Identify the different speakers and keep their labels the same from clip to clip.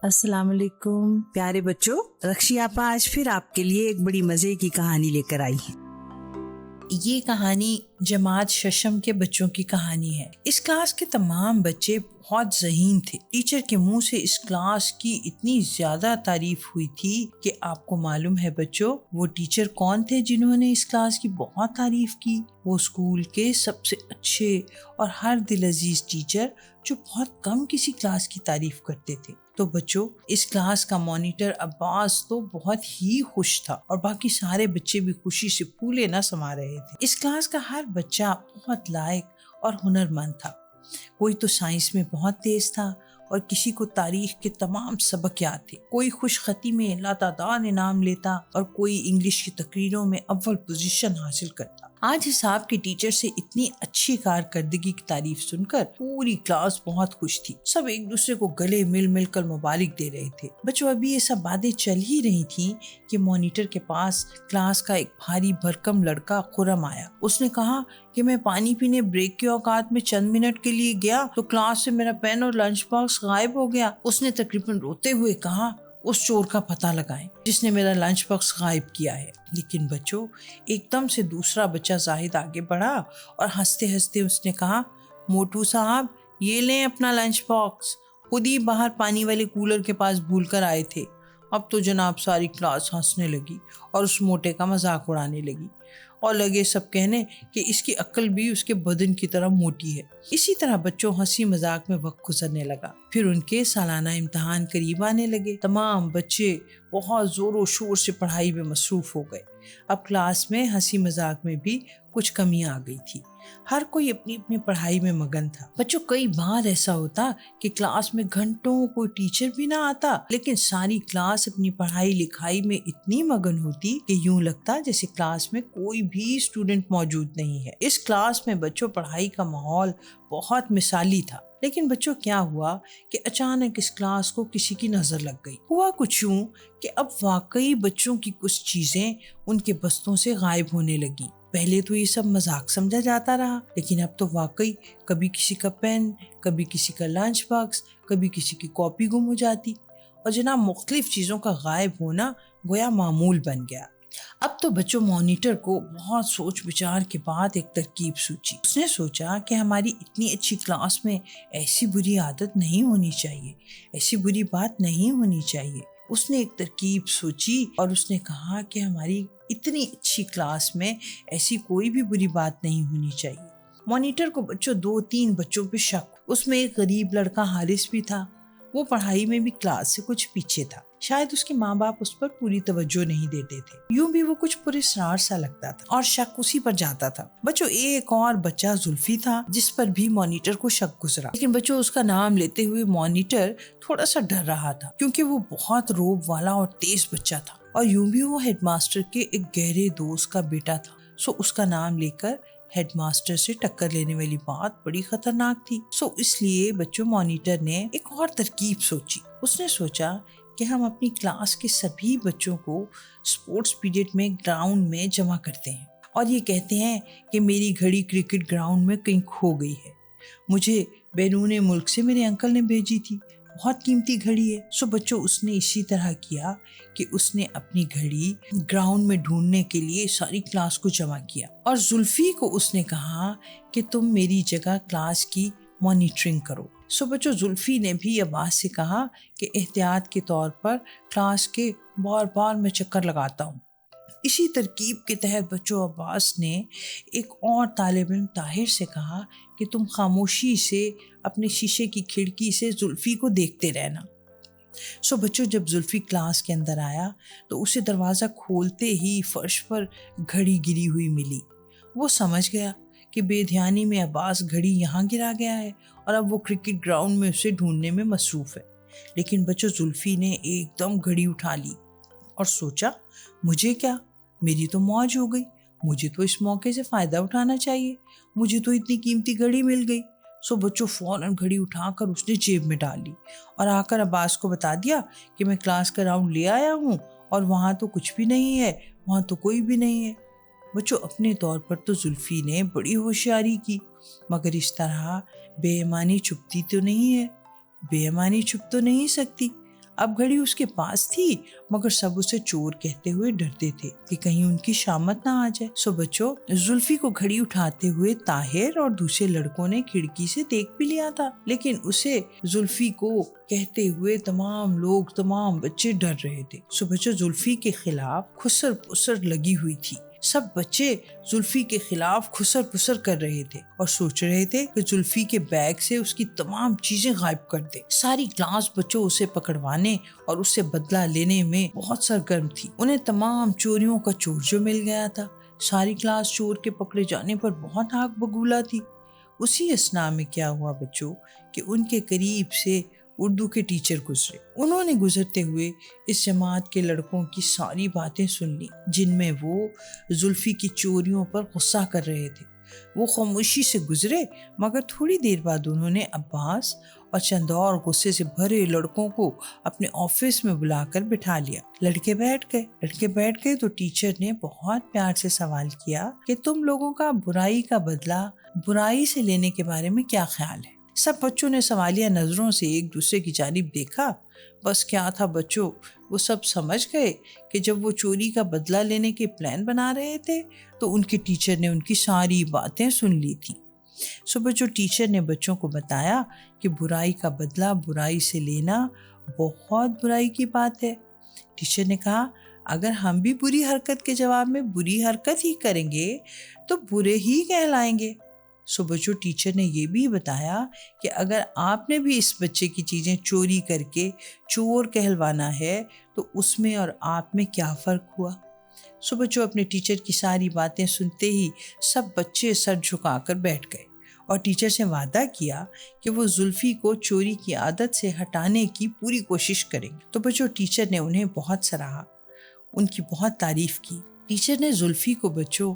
Speaker 1: السلام علیکم پیارے بچوں، رکشی آپا آج پھر آپ کے لیے ایک بڑی مزے کی کہانی لے کر آئی ہیں۔
Speaker 2: یہ کہانی جماعت ششم کے بچوں کی کہانی ہے۔ اس کلاس کے تمام بچے بہت ذہین تھے۔ ٹیچر کے منہ سے اس کلاس کی اتنی زیادہ تعریف ہوئی تھی کہ آپ کو معلوم ہے بچوں وہ ٹیچر کون تھے جنہوں نے اس کلاس کی بہت تعریف کی؟ وہ اسکول کے سب سے اچھے اور ہر دل عزیز ٹیچر جو بہت کم کسی کلاس کی تعریف کرتے تھے۔ تو بچوں، اس کلاس کا مانیٹر عباس تو بہت ہی خوش تھا اور باقی سارے بچے بھی خوشی سے پھولے نہ سما رہے تھے۔ اس کلاس کا ہر بچہ بہت لائق اور ہنرمند تھا۔ کوئی تو سائنس میں بہت تیز تھا اور کسی کو تاریخ کے تمام سبق یاد تھے، کوئی خوش خطی میں لاتعداد انعام لیتا اور کوئی انگلش کی تقریروں میں اول پوزیشن حاصل کرتا۔ آج حساب کے ٹیچر سے اتنی اچھی کارکردگی کی تعریف سن کر پوری کلاس بہت خوش تھی۔ سب ایک دوسرے کو گلے مل کر مبارک دے رہے تھے۔ بچوں، ابھی یہ سب باتیں چل ہی رہی تھیں کہ مانیٹر کے پاس کلاس کا ایک بھاری بھرکم لڑکا خرم آیا۔ اس نے کہا کہ میں پانی پینے بریک کے اوقات میں چند منٹ کے لیے گیا تو کلاس سے میرا پین اور لنچ باکس غائب ہو گیا۔ اس نے تقریباً روتے ہوئے کہا اس چور کا پتہ لگائیں جس نے میرا لنچ باکس غائب کیا ہے۔ لیکن بچوں، ایک دم سے دوسرا بچہ زاہد آگے بڑھا اور ہنستے ہنستے اس نے کہا موٹو صاحب یہ لیں اپنا لنچ باکس، خود ہی باہر پانی والے کولر کے پاس بھول کر آئے تھے۔ اب تو جناب ساری کلاس ہنسنے لگی اور اس موٹے کا مذاق اڑانے لگی اور لگے سب کہنے کہ اس کی عقل بھی اس کے بدن کی طرح موٹی ہے۔ اسی طرح بچوں ہنسی مذاق میں وقت گزرنے لگا۔ پھر ان کے سالانہ امتحان قریب آنے لگے۔ تمام بچے بہت زور و شور سے پڑھائی میں مصروف ہو گئے۔ اب کلاس میں ہنسی مذاق میں بھی کچھ کمی آ گئی تھی۔ ہر کوئی اپنی اپنی پڑھائی میں مگن تھا۔ بچوں، کئی بار ایسا ہوتا کہ کلاس میں گھنٹوں کوئی ٹیچر بھی نہ آتا، لیکن ساری کلاس اپنی پڑھائی لکھائی میں اتنی مگن ہوتی کہ یوں لگتا جیسے کلاس میں کوئی بھی اسٹوڈنٹ موجود نہیں ہے۔ اس کلاس میں بچوں پڑھائی کا ماحول بہت مثالی تھا۔ لیکن بچوں کیا ہوا کہ اچانک اس کلاس کو کسی کی نظر لگ گئی۔ ہوا کچھ یوں کہ اب واقعی بچوں کی کچھ چیزیں ان کے بستوں سے غائب ہونے لگیں۔ پہلے تو یہ سب مذاق سمجھا جاتا رہا، لیکن اب تو واقعی کبھی کسی کا پین، کبھی کسی کا لنچ باکس، کبھی کسی کی کاپی گم ہو جاتی اور جناب مختلف چیزوں کا غائب ہونا گویا معمول بن گیا۔ اب تو بچوں مانیٹر کو بہت سوچ بچار کے بعد ایک ترکیب سوچی۔ اس نے سوچا کہ ہماری اتنی اچھی کلاس میں ایسی بری عادت نہیں ہونی چاہیے، ایسی بری بات نہیں ہونی چاہیے۔ اس نے ایک ترکیب سوچی اور اس نے کہا کہ ہماری اتنی اچھی کلاس میں ایسی کوئی بھی بری بات نہیں ہونی چاہیے۔ مانیٹر کو بچوں 2-3 بچوں پہ شک۔ اس میں ایک غریب لڑکا حارث بھی تھا۔ وہ پڑھائی میں بھی کلاس سے کچھ پیچھے تھا۔ شاید اس کے ماں باپ اس پر پوری توجہ نہیں دیتے تھے۔ یوں بھی وہ کچھ پراسرار سا لگتا تھا اور شک اسی پر جاتا تھا۔ بچوں، ایک اور بچہ زلفی تھا جس پر بھی مانیٹر کو شک گزرا، لیکن بچوں اس کا نام لیتے ہوئے مانیٹر تھوڑا سا ڈر رہا تھا کیونکہ وہ بہت روب والا اور تیز بچہ تھا اور یوں بھی وہ ہیڈ ماسٹر کے ایک گہرے دوست کا بیٹا تھا۔ سو اس کا نام لے کر ہیڈ ماسٹر سے ٹکر لینے والی بات بڑی خطرناک تھی۔ سو اس لیے بچوں مانیٹر نے ایک اور ترکیب سوچی۔ اس نے سوچا کہ ہم اپنی کلاس کے سبھی بچوں کو سپورٹس پیریڈ میں گراؤنڈ میں جمع کرتے ہیں اور یہ کہتے ہیں کہ میری گھڑی کرکٹ گراؤنڈ میں کہیں کھو گئی ہے، مجھے بیرون ملک سے میرے انکل نے بھیجی تھی، بہت قیمتی گھڑی ہے۔ سو بچوں اس نے اسی طرح کیا کہ اس نے اپنی گھڑی گراؤنڈ میں ڈھونڈنے کے لیے ساری کلاس کو جمع کیا اور زلفی کو اس نے کہا کہ تم میری جگہ کلاس کی مانیٹرنگ کرو۔ سو بچوں زلفی نے بھی عباس سے کہا کہ احتیاط کے طور پر کلاس کے بار بار میں چکر لگاتا ہوں۔ اسی ترکیب کے تحت بچوں عباس نے ایک اور طالب علم طاہر سے کہا کہ تم خاموشی سے اپنے شیشے کی کھڑکی سے زلفی کو دیکھتے رہنا۔ سو بچوں جب زلفی کلاس کے اندر آیا تو اسے دروازہ کھولتے ہی فرش پر گھڑی گری ہوئی ملی۔ وہ سمجھ گیا کہ بے دھیانی میں عباس گھڑی یہاں گرا گیا ہے اور اب وہ کرکٹ گراؤنڈ میں اسے ڈھونڈنے میں مصروف ہے۔ لیکن بچوں زلفی نے ایک دم گھڑی اٹھا لی اور سوچا مجھے کیا، میری تو موج ہو گئی، مجھے تو اس موقع سے فائدہ اٹھانا چاہیے، مجھے تو اتنی قیمتی گھڑی مل گئی۔ سو بچوں فوراً گھڑی اٹھا کر اس نے جیب میں ڈال لی اور آ کر عباس کو بتا دیا کہ میں کلاس کا راؤنڈ لے آیا ہوں اور وہاں تو کچھ بھی نہیں ہے، وہاں تو کوئی بھی نہیں ہے۔ بچوں اپنے طور پر تو زلفی نے بڑی ہوشیاری کی، مگر اس طرح بے ایمانی چھپتی تو نہیں ہے، بے ایمانی چھپ تو نہیں سکتی۔ اب گھڑی اس کے پاس تھی مگر سب اسے چور کہتے ہوئے ڈرتے تھے کہ کہیں ان کی شامت نہ آ جائے. سو بچوں، زلفی کو گھڑی اٹھاتے ہوئے طاہر اور دوسرے لڑکوں نے کھڑکی سے دیکھ بھی لیا تھا، لیکن اسے زلفی کو کہتے ہوئے تمام بچے ڈر رہے تھے. سو بچوں، زلفی کے خلاف کھسر پسر لگی ہوئی تھی. سب بچے زلفی کے خلاف کھسر پسر کر رہے تھے اور سوچ رہے تھے کہ زلفی کے بیگ سے اس کی تمام چیزیں غائب کر دے. ساری کلاس بچوں اسے پکڑوانے اور اس سے بدلہ لینے میں بہت سرگرم تھی. انہیں تمام چوریوں کا چور جو مل گیا تھا. ساری کلاس چور کے پکڑے جانے پر بہت آگ بگولا تھی. اسی اثنا میں کیا ہوا بچوں کہ ان کے قریب سے اردو کے ٹیچر گزرے. انہوں نے گزرتے ہوئے اس جماعت کے لڑکوں کی ساری باتیں سن لی جن میں وہ زلفی کی چوریوں پر غصہ کر رہے تھے. وہ خاموشی سے گزرے مگر تھوڑی دیر بعد انہوں نے عباس اور چند اور غصے سے بھرے لڑکوں کو اپنے آفس میں بلا کر بٹھا لیا. لڑکے بیٹھ گئے تو ٹیچر نے بہت پیار سے سوال کیا کہ تم لوگوں کا برائی کا بدلہ برائی سے لینے کے بارے میں کیا خیال ہے؟ سب بچوں نے سوالیہ نظروں سے ایک دوسرے کی جانب دیکھا. بس کیا تھا بچوں، وہ سب سمجھ گئے کہ جب وہ چوری کا بدلہ لینے کے پلان بنا رہے تھے تو ان کے ٹیچر نے ان کی ساری باتیں سن لی تھی. سو بچوں، ٹیچر نے بچوں کو بتایا کہ برائی کا بدلہ برائی سے لینا بہت برائی کی بات ہے. ٹیچر نے کہا اگر ہم بھی بری حرکت کے جواب میں بری حرکت ہی کریں گے تو برے ہی کہلائیں گے. سو بچوں، ٹیچر نے یہ بھی بتایا کہ اگر آپ نے بھی اس بچے کی چیزیں چوری کر کے چور کہلوانا ہے تو اس میں اور آپ میں کیا فرق ہوا. سو بچوں، اپنے ٹیچر کی ساری باتیں سنتے ہی سب بچے سر جھکا کر بیٹھ گئے اور ٹیچر سے وعدہ کیا کہ وہ زلفی کو چوری کی عادت سے ہٹانے کی پوری کوشش کریں گے. تو بچوں، ٹیچر نے انہیں بہت سراہا، ان کی بہت تعریف کی. ٹیچر نے زلفی کو بچوں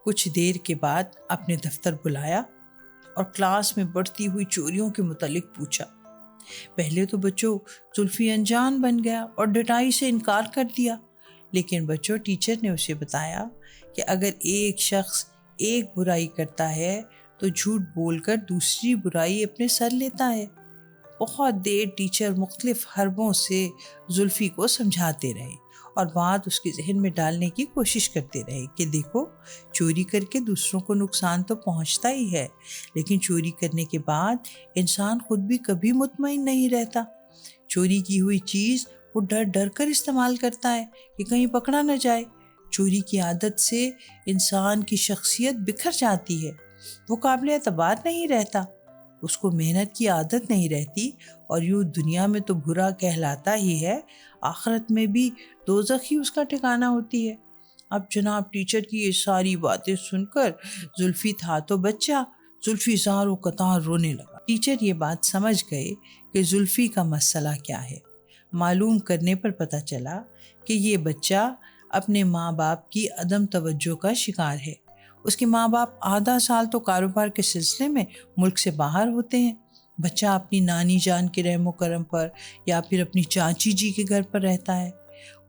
Speaker 2: کچھ دیر کے بعد اپنے دفتر بلایا اور کلاس میں بڑھتی ہوئی چوریوں کے متعلق پوچھا. پہلے تو بچوں زلفی انجان بن گیا اور ڈٹائی سے انکار کر دیا، لیکن بچوں ٹیچر نے اسے بتایا کہ اگر ایک شخص ایک برائی کرتا ہے تو جھوٹ بول کر دوسری برائی اپنے سر لیتا ہے. بہت دیر ٹیچر مختلف حربوں سے زلفی کو سمجھاتے رہے اور بات اس کے ذہن میں ڈالنے کی کوشش کرتے رہے کہ دیکھو، چوری کر کے دوسروں کو نقصان تو پہنچتا ہی ہے، لیکن چوری کرنے کے بعد انسان خود بھی کبھی مطمئن نہیں رہتا. چوری کی ہوئی چیز وہ ڈر ڈر کر استعمال کرتا ہے کہ کہیں پکڑا نہ جائے. چوری کی عادت سے انسان کی شخصیت بکھر جاتی ہے، وہ قابل اعتبار نہیں رہتا، اس کو محنت کی عادت نہیں رہتی اور یوں دنیا میں تو برا کہلاتا ہی ہے، آخرت میں بھی دوزخ ہی اس کا ٹھکانہ ہوتی ہے. اب جناب ٹیچر کی یہ ساری باتیں سن کر زلفی تھا تو بچہ، زلفی زار و قطار رونے لگا. ٹیچر یہ بات سمجھ گئے کہ زلفی کا مسئلہ کیا ہے. معلوم کرنے پر پتہ چلا کہ یہ بچہ اپنے ماں باپ کی عدم توجہ کا شکار ہے. اس کے ماں باپ آدھا سال تو کاروبار کے سلسلے میں ملک سے باہر ہوتے ہیں. بچہ اپنی نانی جان کے رحم و کرم پر یا پھر اپنی چاچی جی کے گھر پر رہتا ہے.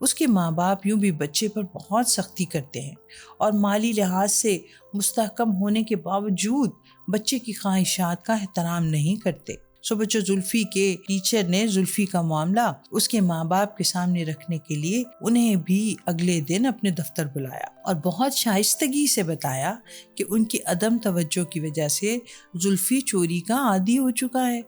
Speaker 2: اس کے ماں باپ یوں بھی بچے پر بہت سختی کرتے ہیں اور مالی لحاظ سے مستحکم ہونے کے باوجود بچے کی خواہشات کا احترام نہیں کرتے. سو بچوں، زلفی کے ٹیچر نے زلفی کا معاملہ اس کے ماں باپ کے سامنے رکھنے کے لیے انہیں بھی اگلے دن اپنے دفتر بلایا اور بہت شائستگی سے بتایا کہ ان کی عدم توجہ کی وجہ سے زلفی چوری کا عادی ہو چکا ہے.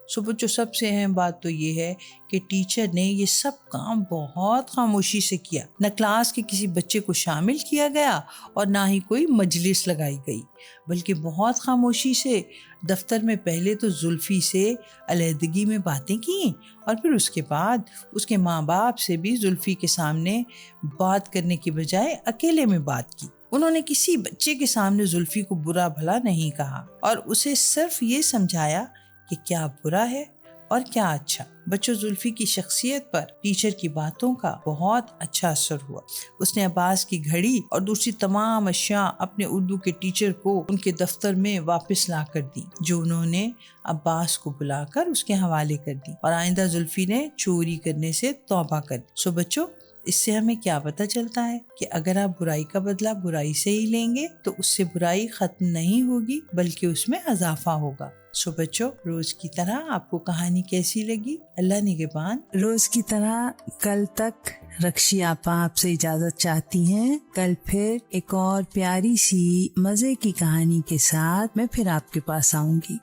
Speaker 2: سو بچوں، سب سے اہم بات تو یہ ہے کہ ٹیچر نے یہ سب کام بہت خاموشی سے کیا. نہ کلاس کے کسی بچے کو شامل کیا گیا اور نہ ہی کوئی مجلس لگائی گئی، بلکہ بہت خاموشی سے دفتر میں پہلے تو زلفی سے علیحدگی میں باتیں کی اور پھر اس کے بعد اس کے ماں باپ سے بھی زلفی کے سامنے بات کرنے کی بجائے اکیلے میں بات کی. انہوں نے کسی بچے کے سامنے زلفی کو برا بھلا نہیں کہا اور اسے صرف یہ سمجھایا کہ کیا برا ہے اور کیا اچھا. بچوں، زلفی کی شخصیت پر ٹیچر کی باتوں کا بہت اچھا اثر ہوا. اس نے عباس کی گھڑی اور دوسری تمام اشیاء اپنے اردو کے ٹیچر کو ان کے دفتر میں واپس لا کر دی، جو انہوں نے عباس کو بلا کر اس کے حوالے کر دی، اور آئندہ زلفی نے چوری کرنے سے توبہ کر دی. سو بچوں، اس سے ہمیں کیا پتہ چلتا ہے کہ اگر آپ برائی کا بدلہ برائی سے ہی لیں گے تو اس سے برائی ختم نہیں ہوگی بلکہ اس میں اضافہ ہوگا۔ سو بچوں، روز کی طرح آپ کو کہانی کیسی لگی؟ اللہ نگہبان۔
Speaker 1: روز کی طرح کل تک رکشی آپا آپ سے اجازت چاہتی ہیں۔ کل پھر ایک اور پیاری سی مزے کی کہانی کے ساتھ میں پھر آپ کے پاس آؤں گی۔